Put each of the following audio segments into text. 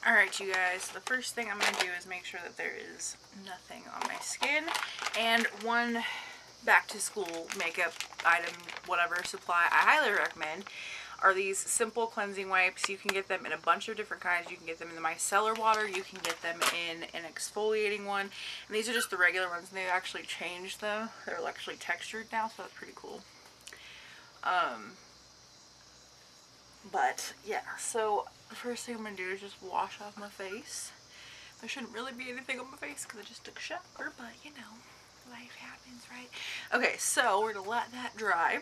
Alright, you guys, the first thing I'm going to do is make sure that there is nothing on my skin. And one back to school makeup item, whatever, supply I highly recommend are these simple cleansing wipes. You can get them in a bunch of different kinds. You can get them in the micellar water. You can get them in an exfoliating one. And these are just the regular ones, and they actually changed them. They're actually textured now, so that's pretty cool. But yeah, so the first thing I'm going to do is just wash off my face. There shouldn't really be anything on my face because I just took a shower, but you know, life happens, right? Okay, so we're going to let that dry.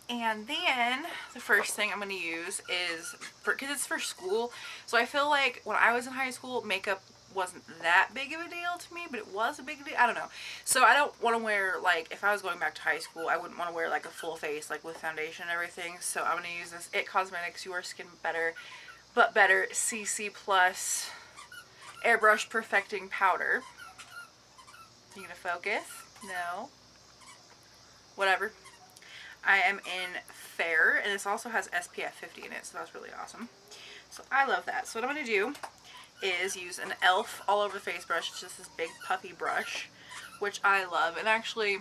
And then the first thing I'm going to use is, because it's for school, so I feel like when I was in high school, makeup wasn't that big of a deal to me, but it was a big deal. I don't know. So I don't want to wear, like, if I was going back to high school, I wouldn't want to wear like a full face, like with foundation and everything. So I'm going to use this It Cosmetics Your Skin Better But Better CC Plus Airbrush Perfecting Powder. You gonna focus? No. Whatever. I am in Fair, and this also has SPF 50 in it, so that's really awesome. So I love that. So what I'm going to do is use an e.l.f. all over the face brush. It's just this big puffy brush, which I love. And actually,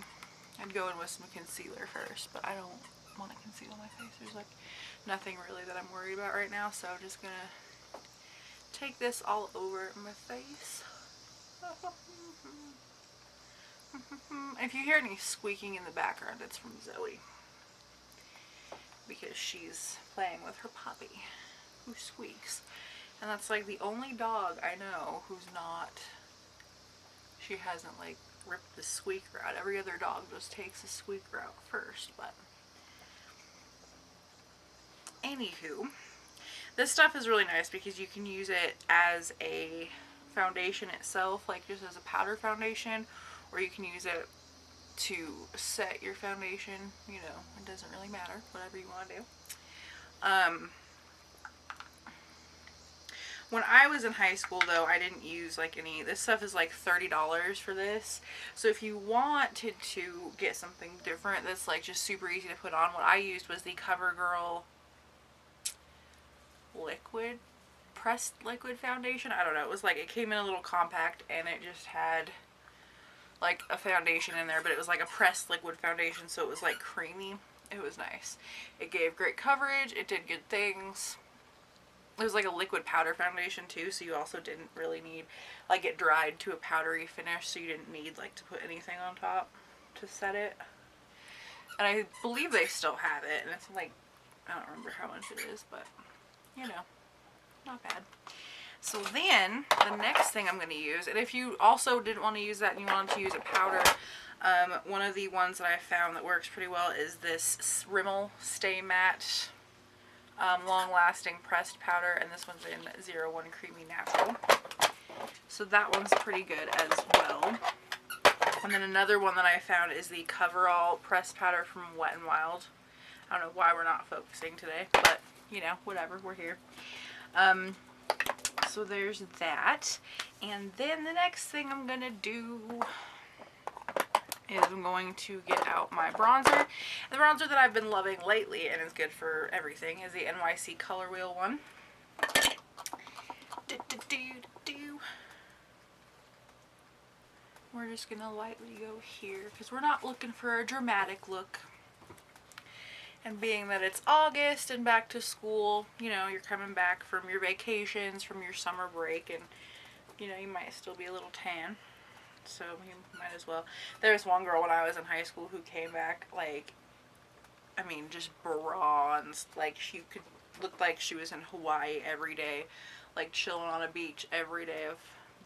I'd go in with some concealer first, but I don't want to conceal my face. There's like nothing really that I'm worried about right now, so I'm just going to take this all over my face. If you hear any squeaking in the background, it's from Zoe, because she's playing with her puppy who squeaks. And that's like the only dog I know who's not, she hasn't like ripped the squeaker out. Every other dog just takes the squeaker out first. But anywho, this stuff is really nice because you can use it as a foundation itself, like just as a powder foundation, or you can use it to set your foundation. You know, it doesn't really matter, whatever you want to do. When I was in high school, though, I didn't use like any, this stuff is like $30 for this. So if you wanted to get something different that's like just super easy to put on, what I used was the CoverGirl liquid, pressed liquid foundation. I don't know, it was like, it came in a little compact and it just had like a foundation in there, but it was like a pressed liquid foundation, so it was like creamy. It was nice. It gave great coverage. It did good things. It was like a liquid powder foundation too, so you also didn't really need, like, it dried to a powdery finish, so you didn't need like to put anything on top to set it. And I believe they still have it, and it's like, I don't remember how much it is, but you know, not bad. So then, the next thing I'm going to use, and if you also didn't want to use that and you wanted to use a powder, one of the ones that I found that works pretty well is this Rimmel Stay Matte long-lasting pressed powder, and this one's in 01 Creamy Natural. So that one's pretty good as well. And then another one that I found is the Coverall pressed powder from Wet n Wild. I don't know why we're not focusing today, but you know, whatever, we're here. So there's that. And then the next thing I'm gonna do is I'm going to get out my bronzer. The bronzer that I've been loving lately and is good for everything is the NYC Color Wheel one. We're just gonna lightly go here because we're not looking for a dramatic look. And being that it's August and back to school, you know, you're coming back from your vacations, from your summer break, and you know, you might still be a little tan. So you might as well. There was one girl when I was in high school who came back, like, I mean, just bronzed. Like, she could look like she was in Hawaii every day, like chilling on a beach every day of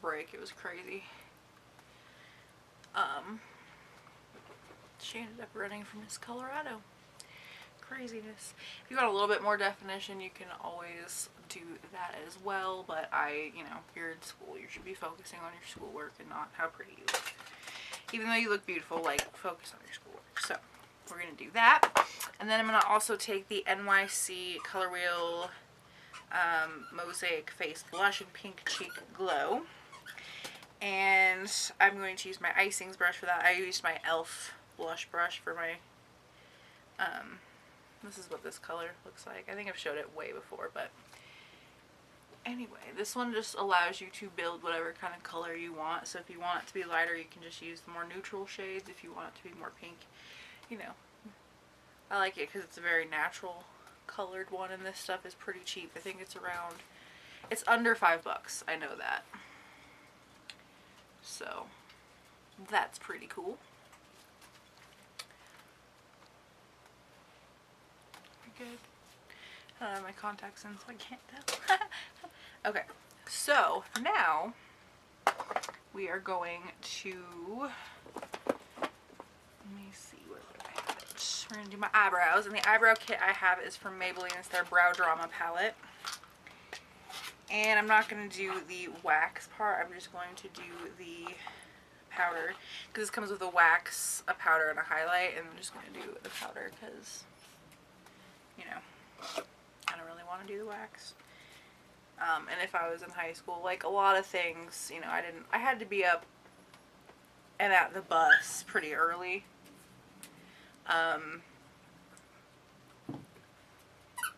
break. It was crazy. She ended up running from Miss Colorado. Craziness. If you want a little bit more definition, you can always do that as well, but you know, you're in school, you should be focusing on your schoolwork and not how pretty you look. Even though you look beautiful, like, focus on your schoolwork. So we're gonna do that, and then I'm gonna also take the NYC Color Wheel Mosaic Face Blush in Pink Cheek Glow, and I'm going to use my icings brush for that. I used my e.l.f. blush brush for my this is what this color looks like. I think I've showed it way before, but anyway, this one just allows you to build whatever kind of color you want. So if you want it to be lighter, you can just use the more neutral shades. If you want it to be more pink, you know. I like it because it's a very natural colored one, and this stuff is pretty cheap. I think it's around, it's under $5. I know that. So that's pretty cool. Good. I don't have my contacts in, so I can't tell. Okay, so now we are going to, let me see what I have. We're going to do my eyebrows, and the eyebrow kit I have is from Maybelline. It's their Brow Drama palette. And I'm not going to do the wax part, I'm just going to do the powder, because this comes with a wax, a powder, and a highlight, and I'm just going to do the powder because, you know, I don't really want to do the wax. And if I was in high school, like a lot of things, you know, I had to be up and at the bus pretty early.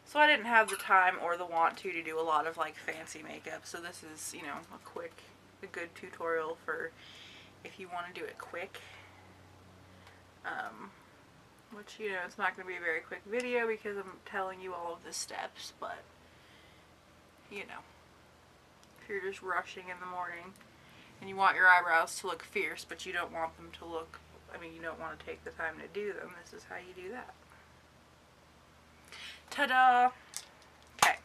So I didn't have the time or the want to do a lot of like fancy makeup. So this is, you know, a good tutorial for if you want to do it quick. Which, you know, it's not going to be a very quick video because I'm telling you all of the steps, but, you know, if you're just rushing in the morning and you want your eyebrows to look fierce, but you don't want them to look, I mean, you don't want to take the time to do them, this is how you do that. Ta-da! Okay.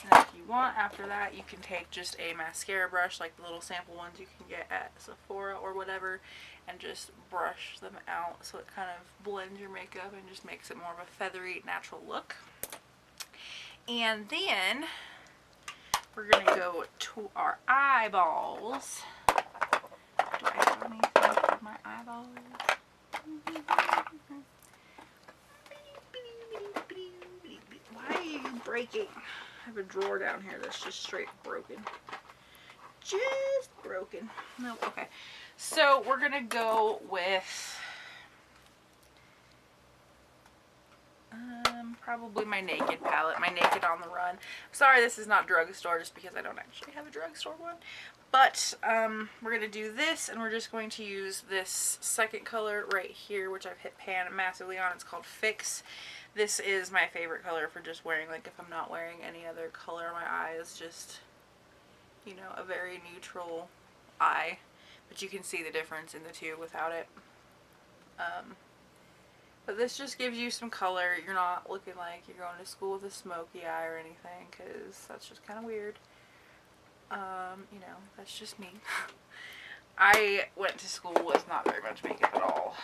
And if you want, after that, you can take just a mascara brush, like the little sample ones you can get at Sephora or whatever, and just brush them out so it kind of blends your makeup and just makes it more of a feathery, natural look. And then we're going to go to our eyeballs. Do I have anything for my eyeballs? Why are you breaking? I have a drawer down here that's just straight broken. Just broken. No, okay. So we're gonna go with probably my Naked palette, my Naked on the Run. Sorry, this is not drugstore just because I don't actually have a drugstore one. But we're gonna do this, and we're just going to use this second color right here, which I've hit pan massively on. It's called Fix. This is my favorite color for just wearing, like, if I'm not wearing any other color on my eyes, just, you know, a very neutral eye. But you can see the difference in the two without it. But this just gives you some color. You're not looking like you're going to school with a smoky eye or anything, because that's just kind of weird. You know, that's just me. I went to school with not very much makeup at all.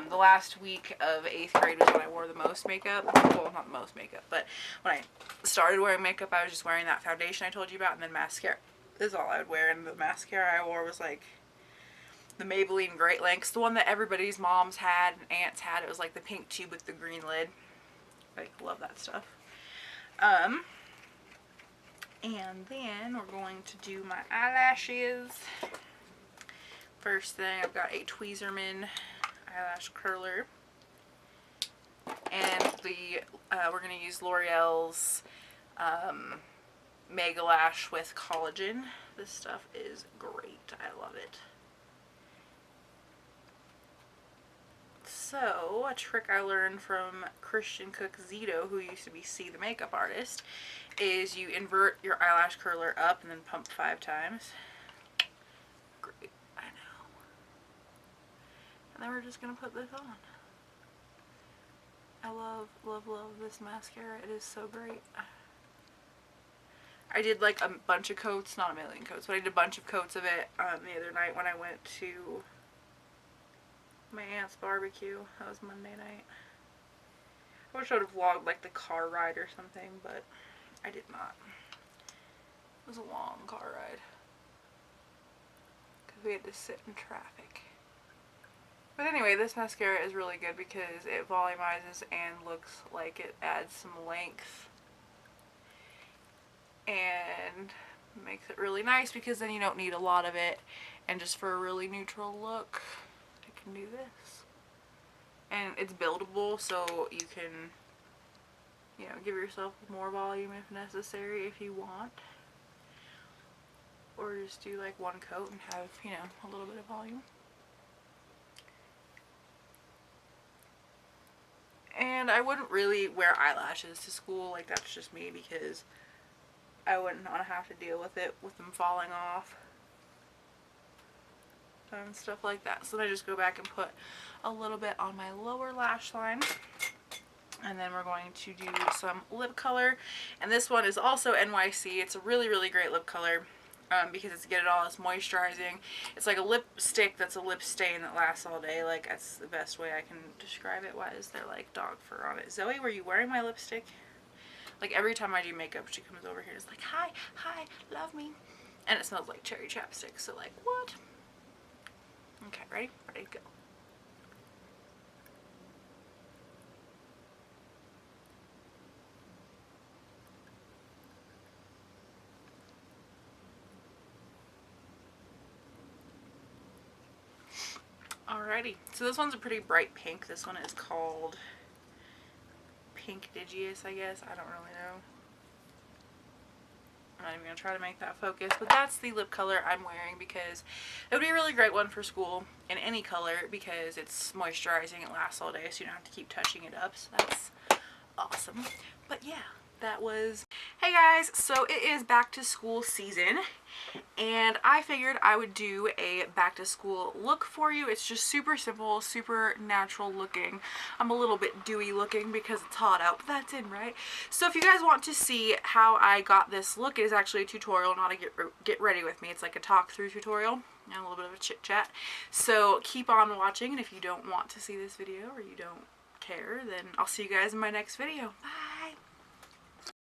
The last week of 8th grade was when I wore the most makeup. Well, not the most makeup, but when I started wearing makeup, I was just wearing that foundation I told you about, and then mascara. This is all I would wear, and the mascara I wore was like the Maybelline Great Lengths, the one that everybody's moms had and aunts had. It was like the pink tube with the green lid. I love that stuff. And then we're going to do my eyelashes. First thing, I've got a Tweezerman eyelash curler, and we're going to use L'Oreal's Mega Lash with collagen. This stuff is great. I love it. So, a trick I learned from Christian Cook Zito, who used to be C the makeup artist, is you invert your eyelash curler up and then pump 5 times. Great. I know. And then we're just going to put this on. I love, love, love this mascara. It is so great. I did like a bunch of coats, not a million coats, but I did a bunch of coats of it the other night when I went to my aunt's barbecue. That was Monday night. I wish I would have vlogged like the car ride or something, but I did not. It was a long car ride because we had to sit in traffic. But anyway, this mascara is really good because it volumizes and looks like it adds some length and makes it really nice, because then you don't need a lot of it, and just for a really neutral look I can do this. And it's buildable, so you can, you know, give yourself more volume if necessary if you want. or just do like one coat and have, you know, a little bit of volume. And I wouldn't really wear eyelashes to school, like that's just me, because I wouldn't want to have to deal with it, with them falling off and stuff like that. So then I just go back and put a little bit on my lower lash line. And then we're going to do some lip color. And this one is also NYC. It's a really, really great lip color because it's Get It All. It's moisturizing. It's like a lipstick that's a lip stain that lasts all day. Like, that's the best way I can describe it. Why is there like dog fur on it? Zoe, were you wearing my lipstick? Like, every time I do makeup, she comes over here and is like, hi, hi, love me. And it smells like cherry chapstick. So like, what? Okay, ready? Ready to go. Alrighty, so this one's a pretty bright pink. This one is called Pink Digious, I guess. I don't really know. I'm not even going to try to make that focus, but that's the lip color I'm wearing because it would be a really great one for school in any color because it's moisturizing. It lasts all day, so you don't have to keep touching it up, so that's awesome. But yeah, that was... Hey guys, so it is back to school season, and I figured I would do a back to school look for you. It's just super simple, super natural looking. I'm a little bit dewy looking because it's hot out, but that's in, right? So if you guys want to see how I got this look, it is actually a tutorial, not a get ready with me. It's like a talk through tutorial and a little bit of a chit chat. So keep on watching, and if you don't want to see this video or you don't care, then I'll see you guys in my next video. Bye!